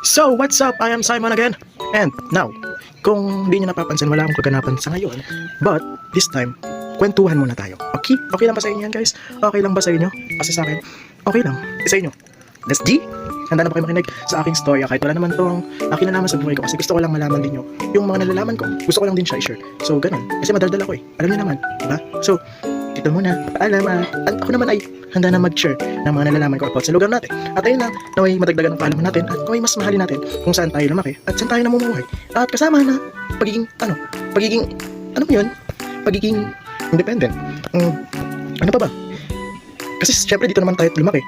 So, what's up? I am Simon again. And now, kung di nyo napapansin, wala akong kaganapan sa ngayon. But, this time, kwentuhan muna tayo. Okay? Okay lang ba sa inyo yan, guys? Okay lang ba sa inyo? Kasi sa akin, okay lang. Sa inyo. Let's G! Handa na ba kayo makinig sa aking storya? Kahit wala naman tong kinalaman sa buhay ko. Kasi gusto ko lang malaman din nyo yung mga nalalaman ko. Gusto ko lang din siya i-share. So, ganun. Kasi madaldal ako eh. Alam niyo naman. Diba? So, ito muna. Paalam. Ako naman ay handa na mag-share ng mga nalalaman ko about sa lugar natin. At ayun na, naway madagdagan ng kaalaman natin at naway mas mahalin natin kung saan tayo lumaki at saan tayo namumuhay. At kasama na pagiging independent. Ano pa ba? Kasi syempre dito naman tayo lumaki.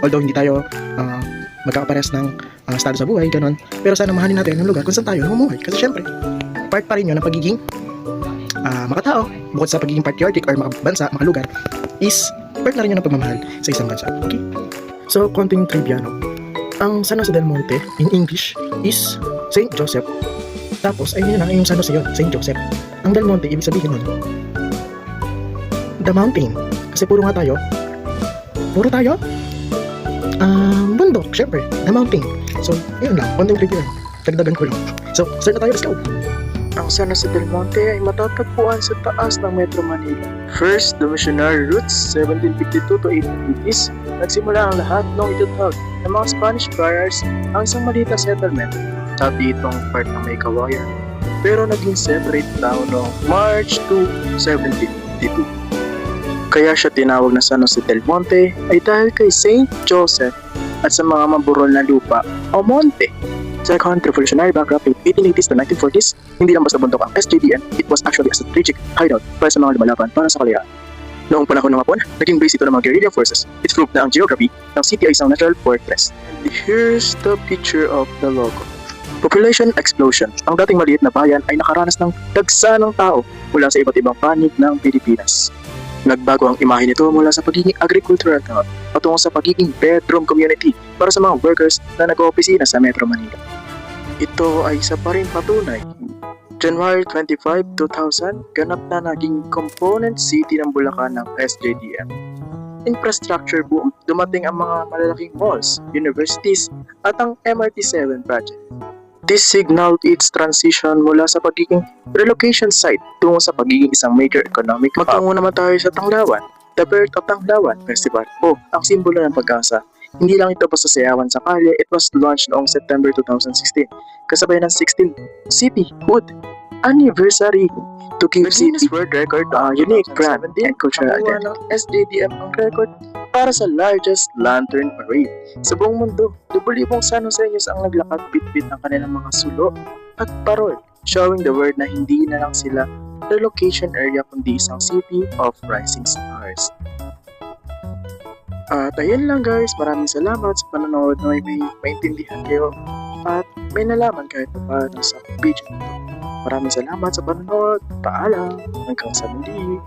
Although hindi tayo magkakapares ng estado sa buhay, ganun. Pero sana mahalin natin yung lugar kung saan tayo namumuhay. Kasi syempre, part pa rin yun ng pagiging makatao, bukod sa pagiging patriotic or makabansa, makalugar, is part na rin yun ng pagmamahal sa isang bansa. Okay? So, konting trivia, no? Ang San Jose del Monte, in English, is Saint Joseph. Tapos, ayun yun yung San Jose yun, Saint Joseph. Ang Del Monte, ibig sabihin nun, the mountain. Kasi puro tayo, bundok, syempre, the mountain. So, yun lang, konting trivia. Dagdagan ko lang. So, start na tayo, let's go! Ang San Jose del Monte ay matatagpuan sa taas ng Metro Manila. First, the missionary routes, 1752 to 1880s, nagsimula ang lahat ng itatag ng mga Spanish friars ang isang maliit na settlement sa ditong part ng may kawayan. Pero naging separate town noong March 2, 1752. Kaya siya tinawag na San Jose del Monte ay dahil kay Saint Joseph at sa mga maburol na lupa o monte. Second, revolutionary backdrop in 1880s to 1940s, hindi lang basta bundok ang SJDM, it was actually a strategic hideout para sa mga lumalaban para sa kalayaan. Noong panahon ng Hapon, naging base ito ng mga guerrilla forces. It proved na ang geography ng city ay isang natural fortress. Here's the picture of the logo. Population explosion. Ang dating maliit na bayan ay nakaranas ng dagsa ng tao mula sa iba't ibang panig ng Pilipinas. Nagbago ang imahe nito mula sa pagiging agricultural town patungo sa pagiging bedroom community para sa mga workers na nag-oopisina sa Metro Manila. Ito ay isa pa rin patunay. January 25, 2000, ganap na naging component city ng Bulacan ng SJDM. Infrastructure boom, dumating ang mga malalaking malls, universities, at ang MRT-7 project. This signaled its transition mula sa pagiging relocation site tungo sa pagiging isang major economic hub. Magtungo naman tayo sa Tanglawan, the Birth of Tanglawan Festival, o ang simbolo ng pag-asa. Hindi lang ito basta sayawan sa kalye, it was launched noong September 2016, kasabay ng 16th Cityhood Anniversary to give Guinness World Record unique brand and cultural identity. SJDM ang record para sa largest lantern parade sa buong mundo. 2,000 San Joseños ang naglakad bitbit ng kanilang mga sulo at parol, showing the world na hindi na lang sila relocation area kundi isang city of rising stars. At ayun lang guys, maraming salamat sa panonood na may maintindihan kayo at may nalaman kahit pa paano sa video nito. Maraming salamat sa panonood, paalam, hanggang sa muli.